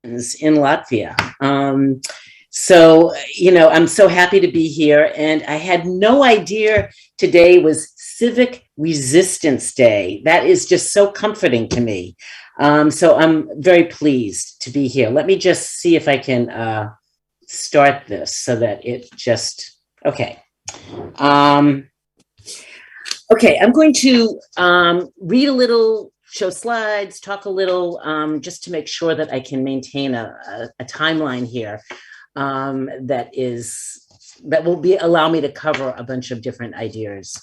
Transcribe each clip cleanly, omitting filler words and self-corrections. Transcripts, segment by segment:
in Latvia. I'm so happy to be here. And I had no idea today was Civic Resistance Day. That is just so comforting to me. So I'm very pleased to be here. Let me just see if I can start this so that it just, okay. Okay, I'm going to read a little, show slides, talk a little, just to make sure that I can maintain a timeline here that will allow me to cover a bunch of different ideas.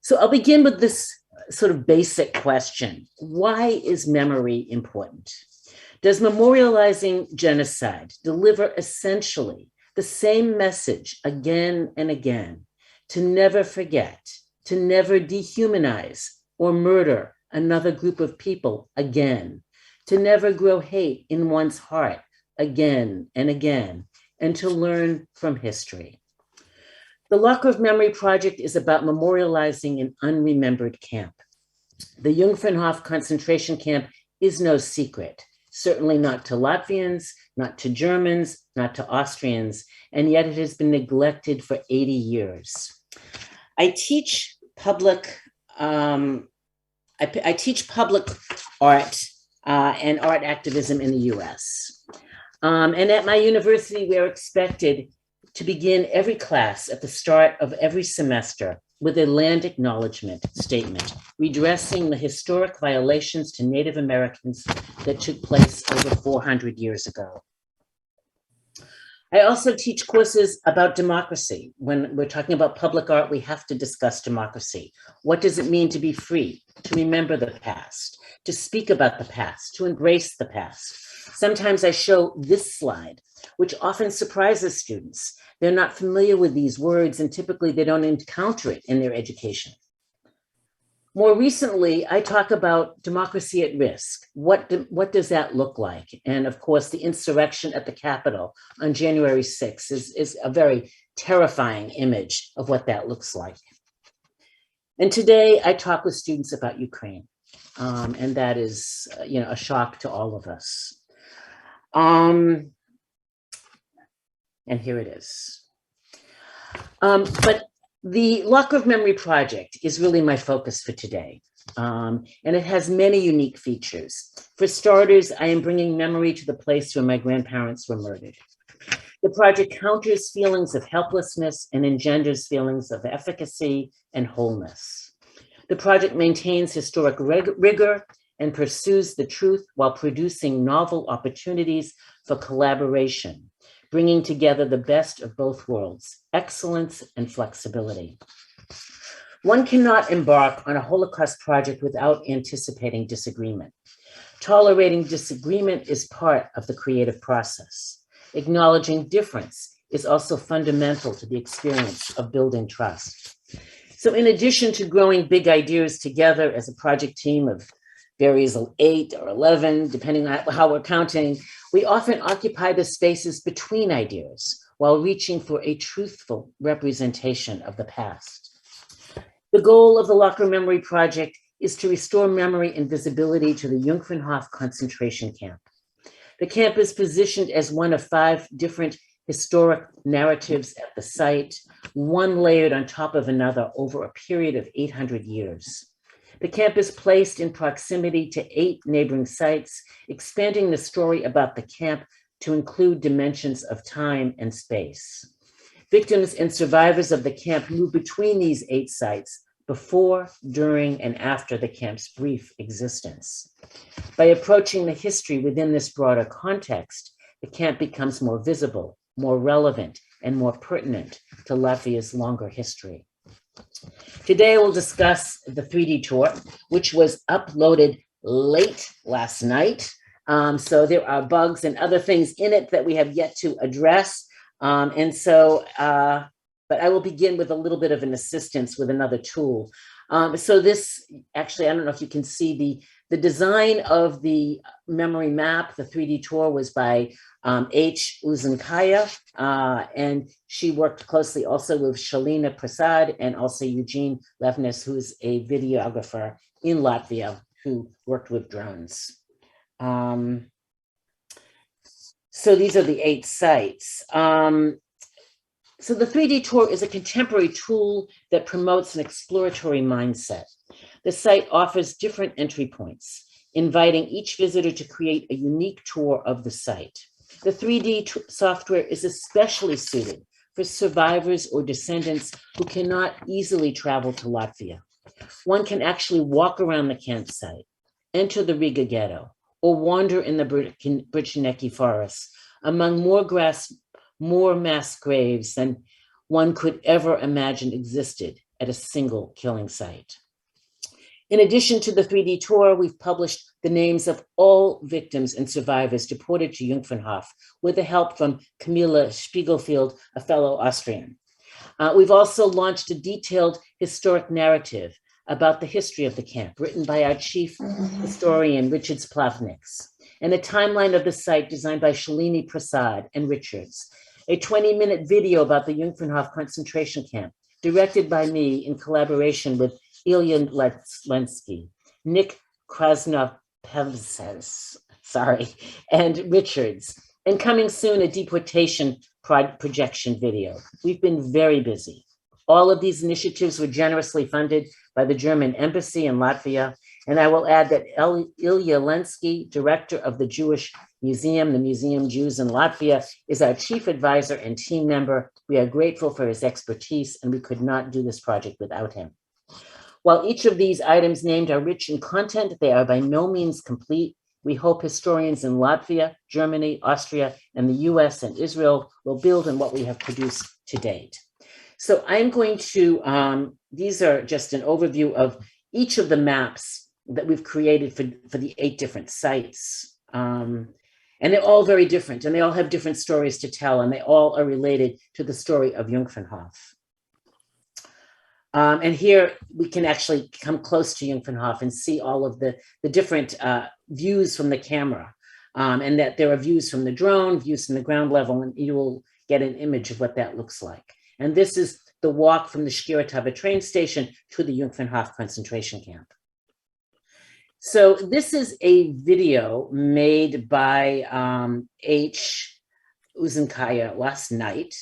So I'll begin with this sort of basic question. Why is memory important? Does memorializing genocide deliver essentially the same message again and again, to never forget, to never dehumanize or murder another group of people again, to never grow hate in one's heart again and again, and to learn from history? The Lock of Memory Project is about memorializing an unremembered camp. The Jungfernhof concentration camp is no secret, certainly not to Latvians, not to Germans, not to Austrians, and yet it has been neglected for 80 years. I teach public art and art activism in the US. And at my university, we are expected to begin every class at the start of every semester with a land acknowledgement statement, redressing the historic violations to Native Americans that took place over 400 years ago. I also teach courses about democracy. When we're talking about public art, we have to discuss democracy. What does it mean to be free, to remember the past, to speak about the past, to embrace the past? Sometimes I show this slide, which often surprises students. They're not familiar with these words, and typically they don't encounter it in their education. More recently, I talk about democracy at risk. What does that look like? And of course, the insurrection at the Capitol on January 6th is a very terrifying image of what that looks like. And today I talk with students about Ukraine. And that is, a shock to all of us. And here it is. But the Lock of Memory Project is really my focus for today. And it has many unique features. For starters, I am bringing memory to the place where my grandparents were murdered. The project counters feelings of helplessness and engenders feelings of efficacy and wholeness. The project maintains historic rigor and pursues the truth while producing novel opportunities for collaboration, bringing together the best of both worlds, excellence and flexibility. One cannot embark on a Holocaust project without anticipating disagreement. Tolerating disagreement is part of the creative process. Acknowledging difference is also fundamental to the experience of building trust. So in addition to growing big ideas together as a project team of varies 8 or 11, depending on how we're counting, we often occupy the spaces between ideas while reaching for a truthful representation of the past. The goal of the Lock of Memory Project is to restore memory and visibility to the Jungfernhof concentration camp. The camp is positioned as one of 5 different historic narratives at the site, one layered on top of another over a period of 800 years. The camp is placed in proximity to 8 neighboring sites, expanding the story about the camp to include dimensions of time and space. Victims and survivors of the camp move between these 8 sites before, during, and after the camp's brief existence. By approaching the history within this broader context, the camp becomes more visible, more relevant, and more pertinent to Latvia's longer history. Today, I will discuss the 3D tour, which was uploaded late last night. So there are bugs and other things in it that we have yet to address. But I will begin with a little bit of an assistance with another tool. So this, actually, I don't know if you can see the design of the memory map, the 3D tour, was by H. Uzankaya, and she worked closely also with Shalina Prasad and also Eugene Levnes, who is a videographer in Latvia who worked with drones. So these are the 8 sites. So the 3D tour is a contemporary tool that promotes an exploratory mindset. The site offers different entry points, inviting each visitor to create a unique tour of the site. The 3D software is especially suited for survivors or descendants who cannot easily travel to Latvia. One can actually walk around the campsite, enter the Riga ghetto, or wander in the Brichineki forest among more mass graves than one could ever imagine existed at a single killing site. In addition to the 3D tour, we've published the names of all victims and survivors deported to Jungfernhof with the help from Camilla Spiegelfield, a fellow Austrian. We've also launched a detailed historic narrative about the history of the camp, written by our chief historian, Richard Splavniks, and a timeline of the site designed by Shalini Prasad and Richards, a 20-minute video about the Jungfernhof concentration camp, directed by me in collaboration with Ilya Lensky, Nick Krasnopevsez, and Richards, and coming soon, a deportation projection video. We've been very busy. All of these initiatives were generously funded by the German embassy in Latvia. And I will add that Ilya Lensky, director of the Jewish Museum, the Museum Jews in Latvia, is our chief advisor and team member. We are grateful for his expertise, and we could not do this project without him. While each of these items named are rich in content, they are by no means complete. We hope historians in Latvia, Germany, Austria, and the US and Israel will build on what we have produced to date. So I'm going to, these are just an overview of each of the maps that we've created for the 8 different sites. And they're all very different, and they all have different stories to tell, and they all are related to the story of Jungfernhof. And here we can actually come close to Jungfernhof and see all of the different views from the camera, and that there are views from the drone, views from the ground level, and you will get an image of what that looks like. And this is the walk from the Shkiratava train station to the Jungfernhof concentration camp. So this is a video made by H. Uzenkaya last night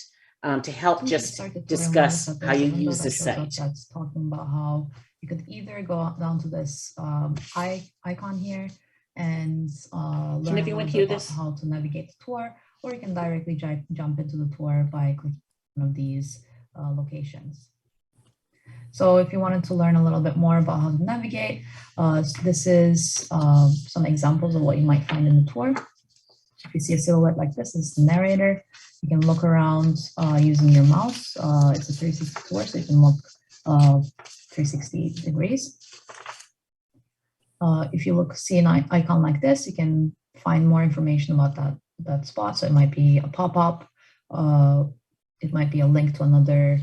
to help just discuss how you use the site. That's talking about how you could either go down to this icon here and learn about how to navigate the tour, or you can directly jump into the tour by clicking one of these locations. So if you wanted to learn a little bit more about how to navigate, this is some examples of what you might find in the tour. If you see a silhouette like this is the narrator. You can look around using your mouse. It's a 360 tour, so you can look 360 degrees. If you see an icon like this, you can find more information about that spot. So it might be a pop-up. It might be a link to another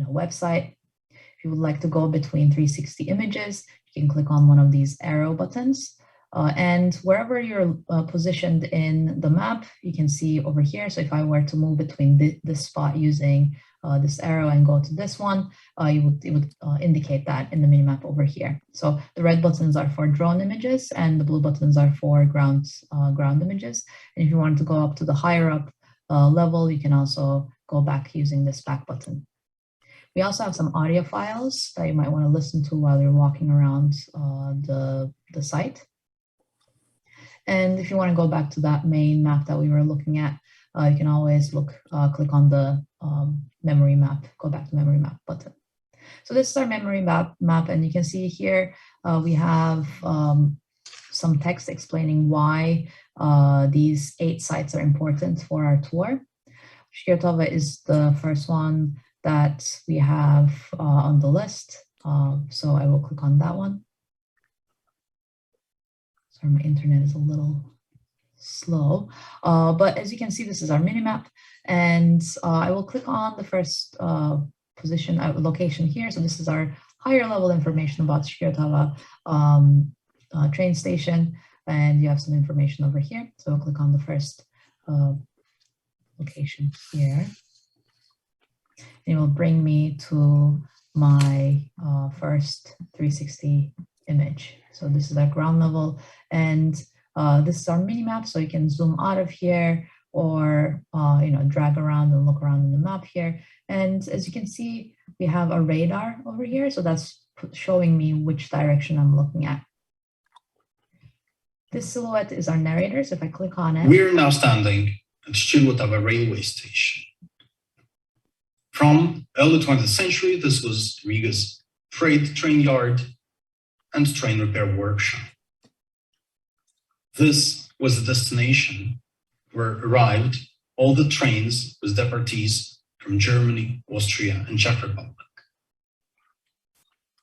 website. If you would like to go between 360 images, you can click on one of these arrow buttons. And wherever you're positioned in the map, you can see over here. So if I were to move between this spot using this arrow and go to this one, it would indicate that in the minimap over here. So the red buttons are for drone images and the blue buttons are for ground images. And if you want to go up to the higher up level, you can also go back using this back button. We also have some audio files that you might want to listen to while you're walking around the site. And if you want to go back to that main map that we were looking at, you can always click on the memory map, go back to memory map button. So this is our memory map, and you can see here we have some text explaining why these 8 sites are important for our tour. Shkiratava is the first one that we have on the list. So I will click on that one. Sorry, my internet is a little slow. But as you can see, this is our minimap. And I will click on the first location here. So this is our higher level information about Shkiratava train station. And you have some information over here. So I'll click on the first location here. And it will bring me to my first 360 image. So this is our ground level. And This is our mini map, so you can zoom out of here or drag around and look around in the map here. And as you can see, we have a radar over here, so that's showing me which direction I'm looking at. This silhouette is our narrator, so if I click on it. We're now standing at Chilotava railway station. From early 20th century, this was Riga's freight train yard and train repair workshop. This was the destination where arrived all the trains with departees from Germany, Austria, and Czech Republic.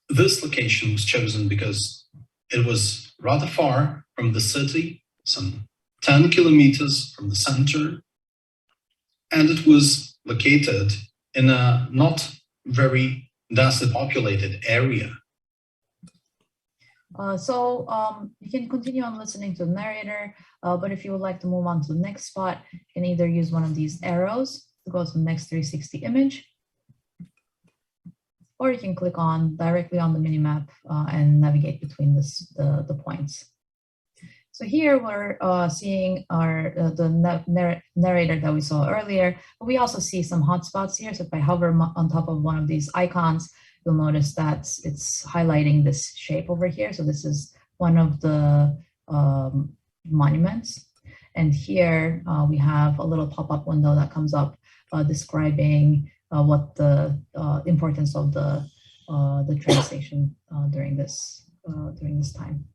This location was chosen because it was rather far from the city, some 10 kilometers from the center, and it was located in a not very densely populated area. You can continue on listening to the narrator, but if you would like to move on to the next spot, you can either use one of these arrows to go to the next 360 image, or you can click on directly on the minimap and navigate between the points. So here we're seeing the narrator that we saw earlier, but we also see some hotspots here. So if I hover on top of one of these icons, you'll notice that it's highlighting this shape over here. So this is one of the monuments. And here we have a little pop-up window that comes up describing what the importance of the train station during this time.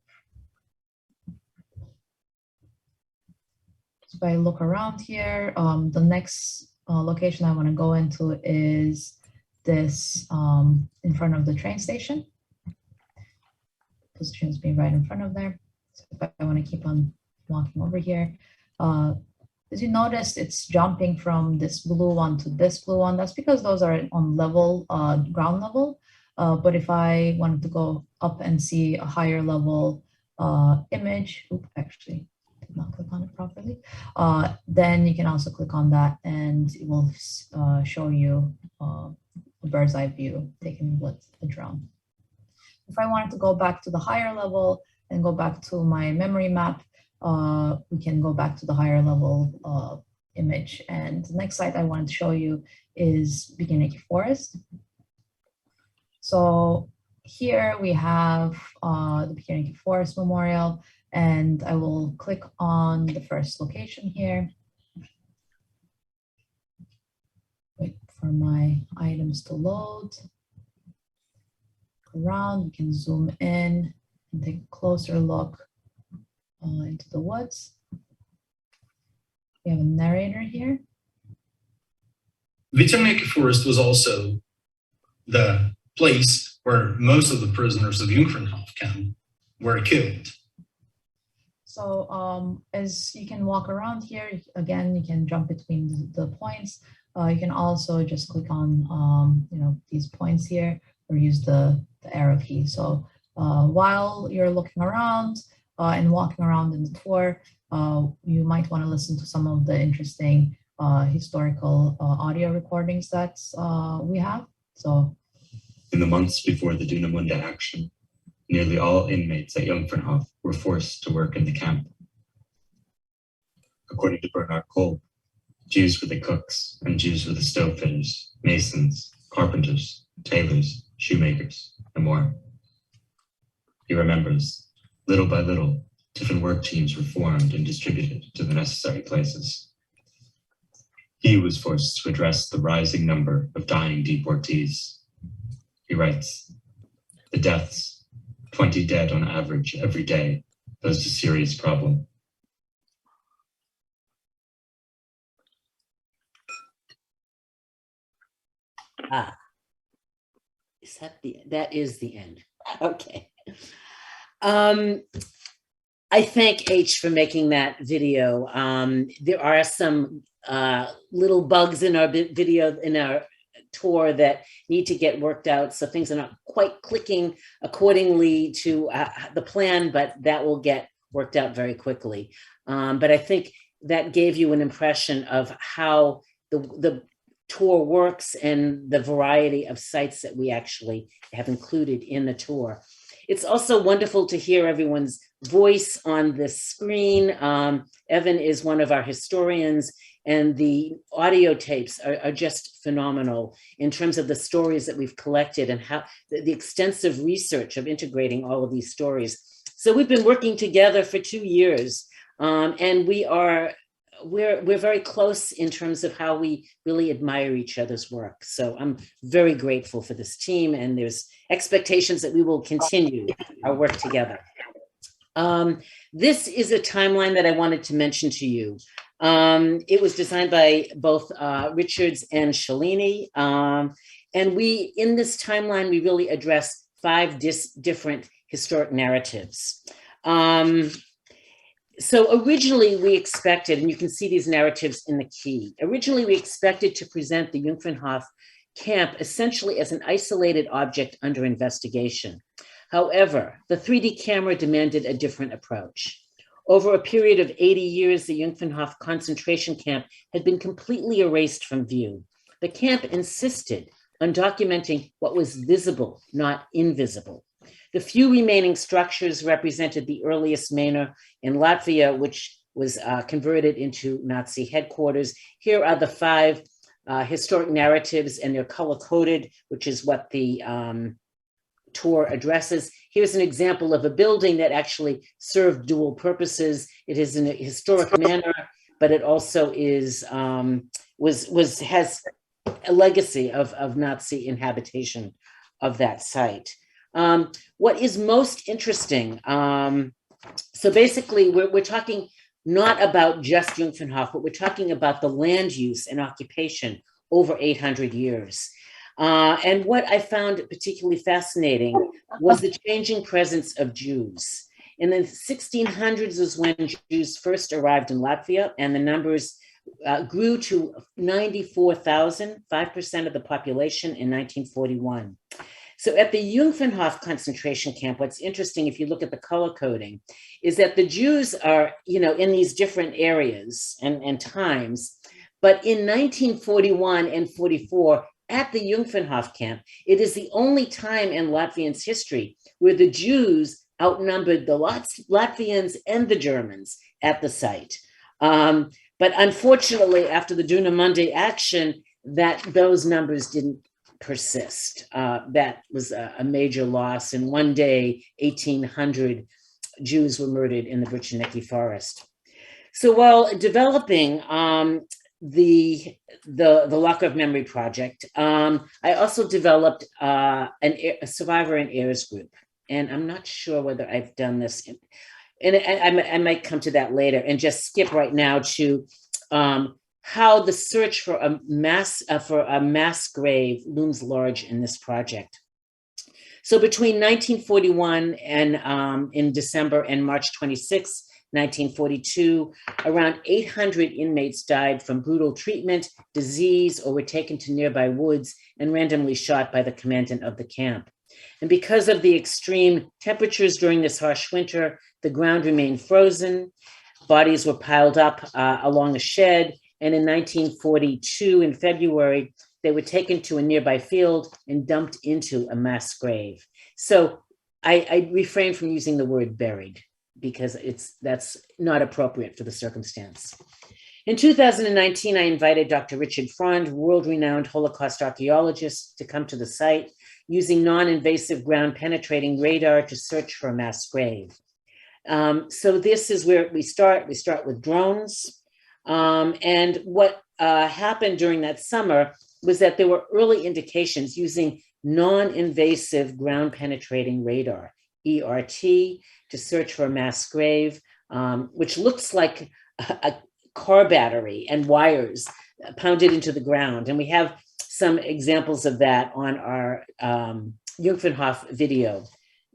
So if I look around here, the next location I want to go into is this in front of the train station. Positions being right in front of there. So if I want to keep on walking over here, as you noticed, it's jumping from this blue one to this blue one. That's because those are on level, ground level. But if I wanted to go up and see a higher level image, actually did not click on it properly, then you can also click on that and it will show you a bird's eye view taken with a drone. If I wanted to go back to the higher level and go back to my memory map, we can go back to the higher level image. And the next site I wanted to show you is Beginning Forest. So here we have the Beginning Forest Memorial, and I will click on the first location here. Wait for my items to load. Around, we can zoom in and take a closer look into the woods. We have a narrator here. Veterniki Forest was also the place where most of the prisoners of Jungfernhof camp were killed. So as you can walk around here, again, you can jump between the points. You can also just click on these points here or use the arrow key. So while you're looking around and walking around in the tour, you might want to listen to some of the interesting historical audio recordings that we have. So, in the months before the Dunamunda action, nearly all inmates at Jungfernhof were forced to work in the camp. According to Bernard Kolb, Jews were the cooks and Jews were the stove fitters, masons, carpenters, tailors, shoemakers, and more. He remembers, little by little, different work teams were formed and distributed to the necessary places. He was forced to address the rising number of dying deportees. He writes, the deaths, 20 dead on average every day, posed a serious problem. That is the end. Okay. I thank H for making that video. There are some little bugs in our video, in our tour, that need to get worked out. So things are not quite clicking accordingly to the plan, but that will get worked out very quickly. But I think that gave you an impression of how the tour works and the variety of sites that we actually have included in the tour. It's also wonderful to hear everyone's voice on the screen. Evan is one of our historians, and the audio tapes are just phenomenal in terms of the stories that we've collected and how the extensive research of integrating all of these stories. So we've been working together for 2 years, and we're very close in terms of how we really admire each other's work. So I'm very grateful for this team, and there's expectations that we will continue our work together. This is a timeline that I wanted to mention to you. It was designed by both Richards and Shalini. And in this timeline, we really address 5 different historic narratives. So originally we expected, and you can see these narratives in the key, originally we expected to present the Jungfernhof camp essentially as an isolated object under investigation. However, the 3D camera demanded a different approach. Over a period of 80 years, the Jungfernhof concentration camp had been completely erased from view. The camp insisted on documenting what was visible, not invisible. The few remaining structures represented the earliest manor in Latvia, which was converted into Nazi headquarters. Here are the 5 historic narratives, and they're color-coded, which is what the tour addresses. Here's an example of a building that actually served dual purposes. It is in a historic manor, but it also is has a legacy of Nazi inhabitation of that site. What is most interesting, so basically we're talking not about just Jungfernhof, but we're talking about the land use and occupation over 800 years. And what I found particularly fascinating was the changing presence of Jews. In the 1600s was when Jews first arrived in Latvia, and the numbers grew to 94,000, 5% of the population in 1941. So at the Jungfernhof concentration camp, what's interesting, if you look at the color coding, is that the Jews are, in these different areas and times. But in 1941 and 44, at the Jungfernhof camp, it is the only time in Latvians' history where the Jews outnumbered the Latvians and the Germans at the site. But unfortunately, after the Duna Monday action, those numbers didn't persist. That was a major loss. And one day, 1,800 Jews were murdered in the Brichenecki forest. So while developing the Lock of Memory project, I also developed a survivor and heirs group. And I'm not sure whether I've done this, and I might come to that later, and just skip right now to how the search for a mass grave looms large in this project. So between 1941 and in December and March 26, 1942, around 800 inmates died from brutal treatment, disease, or were taken to nearby woods and randomly shot by the commandant of the camp. And because of the extreme temperatures during this harsh winter, the ground remained frozen. Bodies were piled up along a shed. And in 1942, in February, they were taken to a nearby field and dumped into a mass grave. So I refrain from using the word buried because that's not appropriate for the circumstance. In 2019, I invited Dr. Richard Frond, world-renowned Holocaust archaeologist, to come to the site using non-invasive ground-penetrating radar to search for a mass grave. So this is where we start. We start with drones. And what happened during that summer was that there were early indications using non-invasive ground-penetrating radar, ERT, to search for a mass grave, which looks like a car battery and wires pounded into the ground. And we have some examples of that on our Jungfernhof video,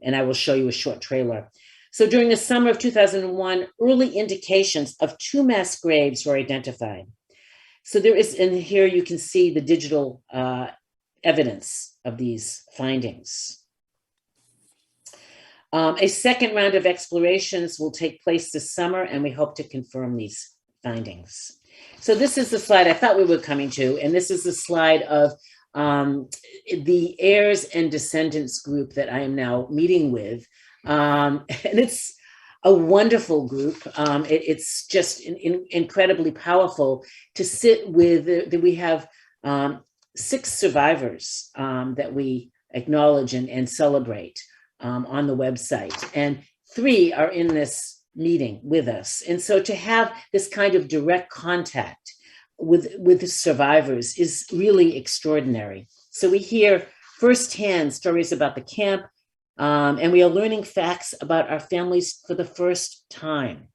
and I will show you a short trailer. So during the summer of 2001, early indications of 2 mass graves were identified. So there is, and here you can see the digital evidence of these findings. A second round of explorations will take place this summer, and we hope to confirm these findings. So this is the slide I thought we were coming to, and this is the slide of the heirs and descendants group that I am now meeting with. And it's a wonderful group. It's just incredibly powerful to sit with. We have 6 survivors that we acknowledge and celebrate on the website, and 3 are in this meeting with us. And so to have this kind of direct contact with the survivors is really extraordinary. So we hear firsthand stories about the camp, and we are learning facts about our families for the first time.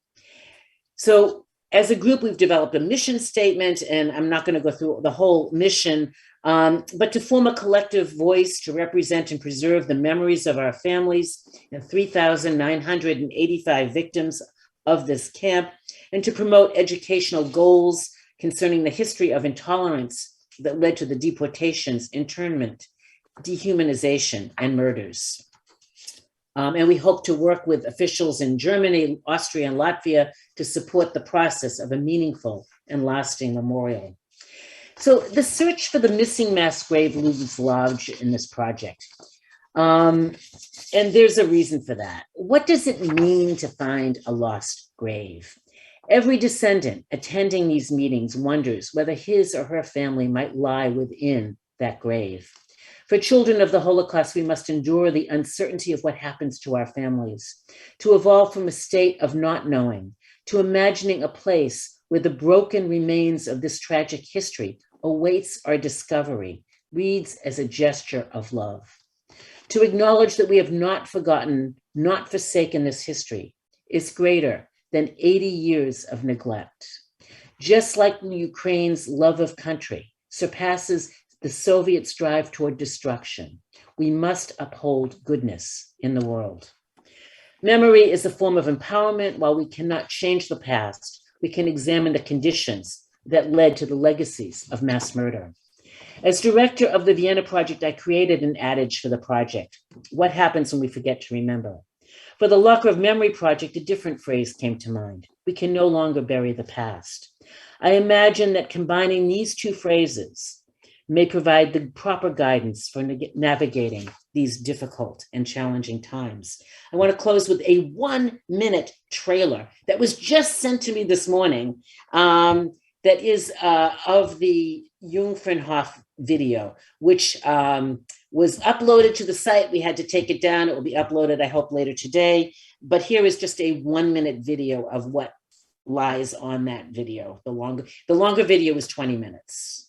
So as a group, we've developed a mission statement, and I'm not going to go through the whole mission, but to form a collective voice to represent and preserve the memories of our families and 3,985 victims of this camp, and to promote educational goals concerning the history of intolerance that led to the deportations, internment, dehumanization, and murders. And we hope to work with officials in Germany, Austria, and Latvia to support the process of a meaningful and lasting memorial. So the search for the missing mass grave looms large in this project. And there's a reason for that. What does it mean to find a lost grave? Every descendant attending these meetings wonders whether his or her family might lie within that grave. For children of the Holocaust, we must endure the uncertainty of what happens to our families, to evolve from a state of not knowing, to imagining a place where the broken remains of this tragic history awaits our discovery, reads as a gesture of love. To acknowledge that we have not forgotten, not forsaken this history is greater than 80 years of neglect. Just like Ukraine's love of country surpasses the Soviets' drive toward destruction, we must uphold goodness in the world. Memory is a form of empowerment. While we cannot change the past, we can examine the conditions that led to the legacies of mass murder. As director of the Vienna Project, I created an adage for the project: what happens when we forget to remember? For the Locker of Memory Project, a different phrase came to mind: we can no longer bury the past. I imagine that combining these 2 phrases may provide the proper guidance for navigating these difficult and challenging times. I want to close with a 1-minute trailer that was just sent to me this morning, that is of the Jungfernhof video, which was uploaded to the site. We had to take it down. It will be uploaded, I hope, later today. But here is just a 1-minute video of what lies on that video. The longer video is 20 minutes.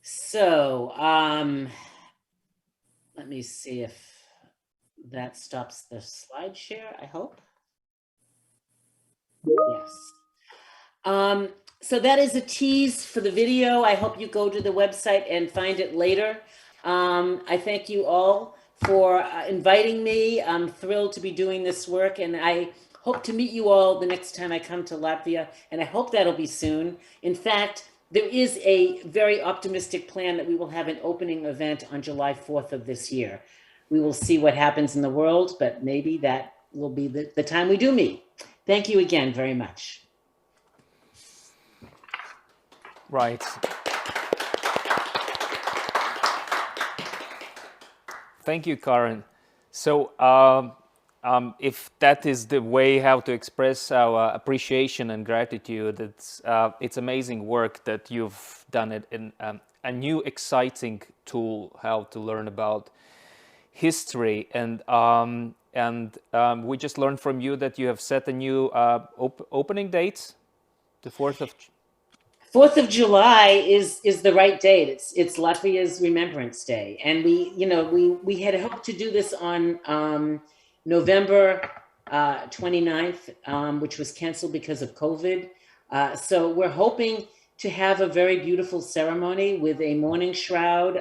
So let me see if that stops the slide share, I hope. Yes. So that is a tease for the video. I hope you go to the website and find it later. I thank you all for inviting me. I'm thrilled to be doing this work, and I hope to meet you all the next time I come to Latvia, and I hope that'll be soon. In fact, there is a very optimistic plan that we will have an opening event on July 4th of this year. We will see what happens in the world, but maybe that will be the time we do meet. Thank you again very much. Right. Thank you, Karen. So if that is the way how to express our appreciation and gratitude, it's amazing work that you've done it in a new exciting tool how to learn about history. And we just learned from you that you have set a new opening date, the 4th of 4th of July is the right date. It's Latvia's Remembrance Day, and we had hoped to do this on November 29th, which was canceled because of COVID. So we're hoping to have a very beautiful ceremony with a morning shroud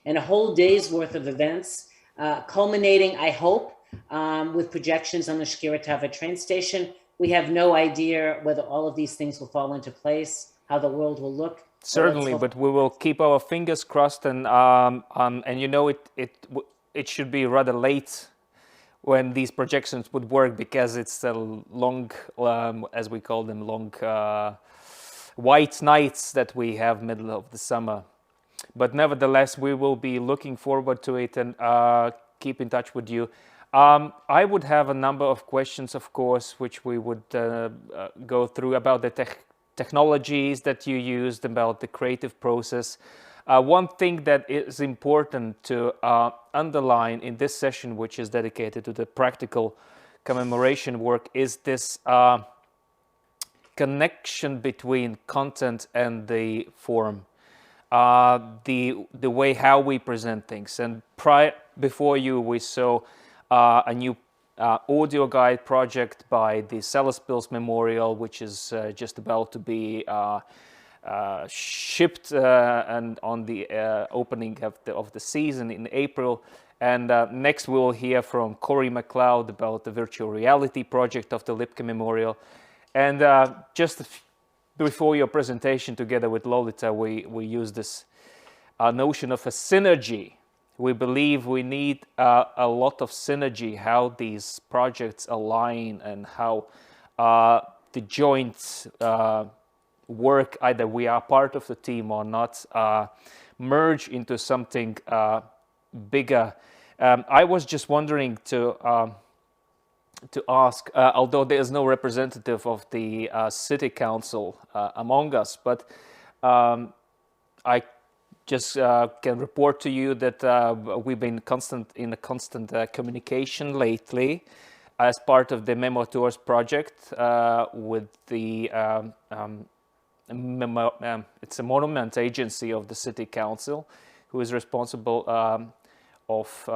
and a whole day's worth of events, culminating, I hope, with projections on the Shkiratava train station. We have no idea whether all of these things will fall into place, how the world will look. Certainly, but we will keep our fingers crossed, and it should be rather late when these projections would work, because it's a long, as we call them, long white nights that we have middle of the summer. But nevertheless, we will be looking forward to it and keep in touch with you. I would have a number of questions, of course, which we would go through about the technologies that you used, about the creative process. One thing that is important to underline in this session, which is dedicated to the practical commemoration work, is this connection between content and the form, the way how we present things. And before you, we saw a new audio guide project by the Salaspils Memorial, which is just about to be shipped and on the opening of the season in April. And next we'll hear from Corey McLeod about the virtual reality project of the Lipke Memorial. And just before your presentation, together with Lolita, we use this notion of a synergy. We believe we need a lot of synergy, how these projects align and how the joint work, either we are part of the team or not, merge into something bigger. I was just wondering to ask, although there is no representative of the city council among us, but I just can report to you that we've been in a constant communication lately as part of the Memo Tours project with the it's a monument agency of the city council, who is responsible of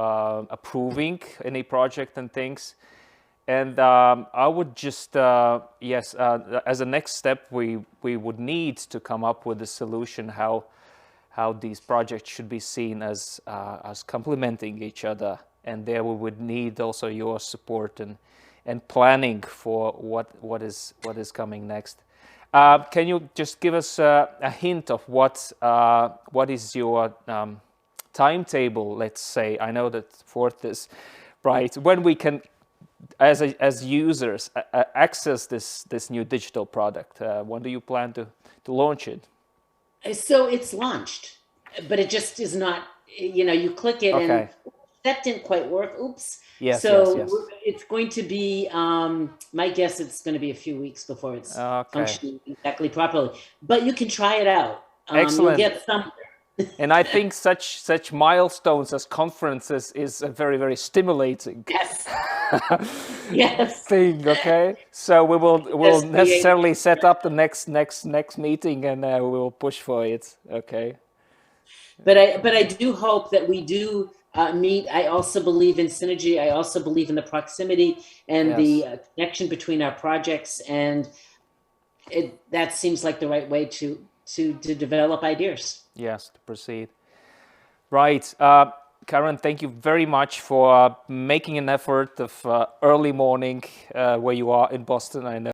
approving any project and things. And I would just, as a next step, we would need to come up with a solution how these projects should be seen as complementing each other. And there we would need also your support and planning for what is coming next. Can you just give us a hint of what is your timetable, let's say? I know that 4th is right, when we can, as users, access this new digital product. When do you plan to launch it? So it's launched, but it just is not, you click it and that didn't quite work. Oops. Yes, so yes. It's going to be, my guess, it's going to be a few weeks before it's functioning exactly properly, but you can try it out. Excellent. You'll get somewhere. And I think such milestones as conferences is a very, very stimulating yes. thing. Okay, so we'll necessarily set up the next meeting, and we will push for it. Okay. But I do hope that we do meet. I also believe in synergy. I also believe in the proximity and the connection between our projects, and that seems like the right way to develop ideas. Yes, to proceed. Right. Karen, thank you very much for making an effort of early morning where you are in Boston. I know